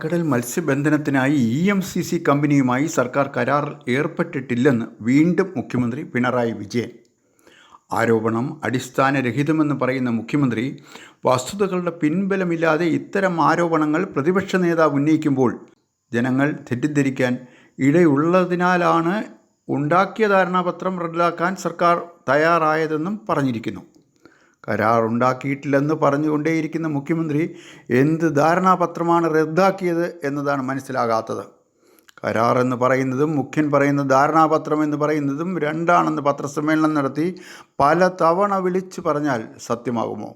കള്ളക്കടൽ മത്സ്യബന്ധനത്തിനായി EMCC കമ്പനിയുമായി സർക്കാർ കരാറിൽ ഏർപ്പെട്ടിട്ടില്ലെന്ന് വീണ്ടും മുഖ്യമന്ത്രി പിണറായി വിജയൻ. ആരോപണം അടിസ്ഥാനരഹിതമെന്ന് പറയുന്ന മുഖ്യമന്ത്രി വസ്തുതകളുടെ പിൻബലമില്ലാതെ ഇത്തരം ആരോപണങ്ങൾ പ്രതിപക്ഷ നേതാവ് ഉന്നയിക്കുമ്പോൾ ജനങ്ങൾ തെറ്റിദ്ധരിക്കാൻ ഇടയുള്ളതിനാലാണ് ഉണ്ടാക്കിയ ധാരണാപത്രം റദ്ദാക്കാൻ സർക്കാർ തയ്യാറായതെന്നും പറഞ്ഞിരിക്കുന്നു. കരാർ ഉണ്ടാക്കിയിട്ടില്ലെന്ന് പറഞ്ഞുകൊണ്ടേയിരിക്കുന്ന മുഖ്യമന്ത്രി എന്ത് ധാരണാപത്രമാണ് റദ്ദാക്കിയത് എന്നതാണ് മനസ്സിലാകാത്തത്. കരാർ എന്ന് പറയുന്നതും മുഖ്യൻ പറയുന്ന ധാരണാപത്രം എന്ന് പറയുന്നതും രണ്ടാണെന്ന് പത്രസമ്മേളനം നടത്തി പല തവണ വിളിച്ചു പറഞ്ഞാൽ സത്യമാകുമോ?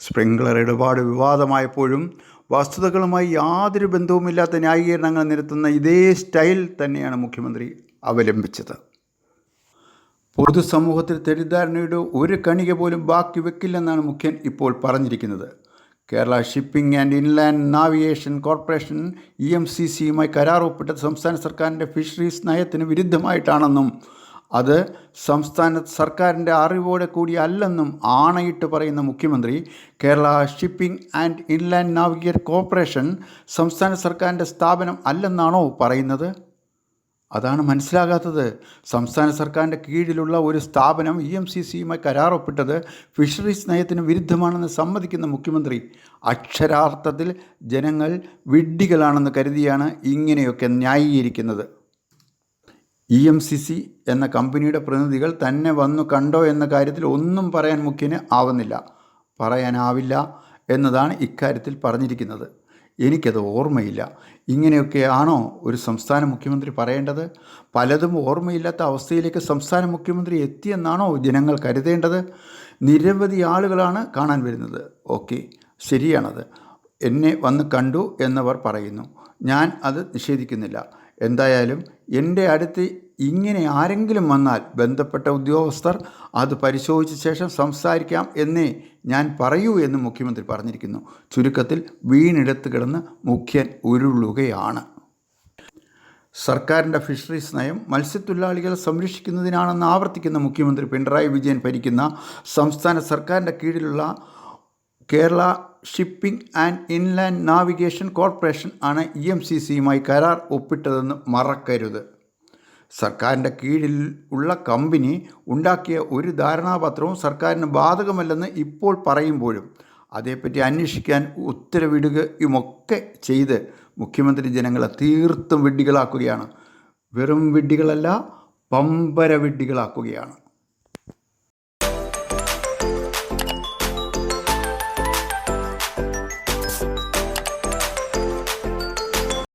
സ്പ്രിംഗ്ലർ ഇടപാട് വിവാദമായപ്പോഴും വസ്തുതകളുമായി യാതൊരു ബന്ധവുമില്ലാത്ത ന്യായീകരണങ്ങൾ നിരത്തുന്ന ഇതേ സ്റ്റൈൽ തന്നെയാണ് മുഖ്യമന്ത്രി അവലംബിച്ചത്. പൊതുസമൂഹത്തിൽ തെറ്റിദ്ധാരണയുടെ ഒരു കണിക പോലും ബാക്കി വെക്കില്ലെന്നാണ് മുഖ്യൻ ഇപ്പോൾ പറഞ്ഞിരിക്കുന്നത്. Kerala shipping and inland navigation corporation EMCCയുമായി കരാർ ഒപ്പിട്ടത് സംസ്ഥാന സർക്കാരിൻ്റെ ഫിഷറീസ് നയത്തിന് വിരുദ്ധമായിട്ടാണെന്നും അത് സംസ്ഥാന സർക്കാരിൻ്റെ അറിവോടെ കൂടി അല്ലെന്നും ആണയിട്ട് പറയുന്ന മുഖ്യമന്ത്രി Kerala shipping and inland navigation corporation സംസ്ഥാന സർക്കാരിൻ്റെ സ്ഥാപനം അല്ലെന്നാണോ പറയുന്നത്? അതാണ് മനസ്സിലാകാത്തത്. സംസ്ഥാന സർക്കാരിൻ്റെ കീഴിലുള്ള ഒരു സ്ഥാപനം EMCCയുമായി കരാർ ഒപ്പിട്ടത് ഫിഷറീസ് നയത്തിന് വിരുദ്ധമാണെന്ന് സമ്മതിക്കുന്ന മുഖ്യമന്ത്രി അക്ഷരാർത്ഥത്തിൽ ജനങ്ങൾ വിഡ്ഢികളാണെന്ന് കരുതിയാണ് ഇങ്ങനെയൊക്കെ ന്യായീകരിക്കുന്നത്. EMCC എന്ന കമ്പനിയുടെ പ്രതിനിധികൾ തന്നെ വന്നു കണ്ടോ എന്ന കാര്യത്തിൽ ഒന്നും പറയാൻ മുഖ്യന് പറയാനാവില്ല എന്നതാണ് ഇക്കാര്യത്തിൽ പറഞ്ഞിരിക്കുന്നത്. എനിക്കത് ഓർമ്മയില്ല. ഇങ്ങനെയൊക്കെയാണോ ഒരു സംസ്ഥാന മുഖ്യമന്ത്രി പറയേണ്ടത്? പലതും ഓർമ്മയില്ലാത്ത അവസ്ഥയിലേക്ക് സംസ്ഥാന മുഖ്യമന്ത്രി എത്തിയെന്നാണോ ജനങ്ങൾ കരുതേണ്ടത്? നിരവധി ആളുകളാണ് കാണാൻ വരുന്നത്. ഓക്കെ, ശരിയാണത്. എന്നെ വന്ന് കണ്ടു എന്നവർ പറയുന്നു. ഞാൻ അത് നിഷേധിക്കുന്നില്ല. എന്തായാലും എൻ്റെ അടുത്ത് ഇങ്ങനെ ആരെങ്കിലും വന്നാൽ ബന്ധപ്പെട്ട ഉദ്യോഗസ്ഥർ അത് പരിശോധിച്ച ശേഷം സംസാരിക്കാം എന്നേ ഞാൻ പറയൂ എന്ന് മുഖ്യമന്ത്രി പറഞ്ഞിരിക്കുന്നു. ചുരുക്കത്തിൽ വീണെടുത്ത് കിടന്ന് മുഖ്യൻ ഉരുളുകയാണ്. സർക്കാരിൻ്റെ ഫിഷറീസ് നയം മത്സ്യത്തൊഴിലാളികളെ സംരക്ഷിക്കുന്നതിനാണെന്ന് ആവർത്തിക്കുന്ന മുഖ്യമന്ത്രി പിണറായി വിജയൻ ഭരിക്കുന്ന സംസ്ഥാന സർക്കാരിൻ്റെ കീഴിലുള്ള Kerala shipping and inland navigation corporation ആണ് EMCCയുമായി കരാർ ഒപ്പിട്ടതെന്ന് മറക്കരുത്. സർക്കാരിൻ്റെ കീഴിൽ ഉള്ള കമ്പനി ഉണ്ടാക്കിയ ഒരു ധാരണാപത്രവും സർക്കാരിന് ബാധകമല്ലെന്ന് ഇപ്പോൾ പറയുമ്പോഴും അതേപ്പറ്റി അന്വേഷിക്കാൻ ഉത്തരവിടുകയുമൊക്കെ ചെയ്ത് മുഖ്യമന്ത്രി ജനങ്ങളെ തീർത്തും വിഡ്ഢികളാക്കുകയാണ്. വെറും വിഡ്ഢികളല്ല, പമ്പര വിഡ്ഢികളാക്കുകയാണ്.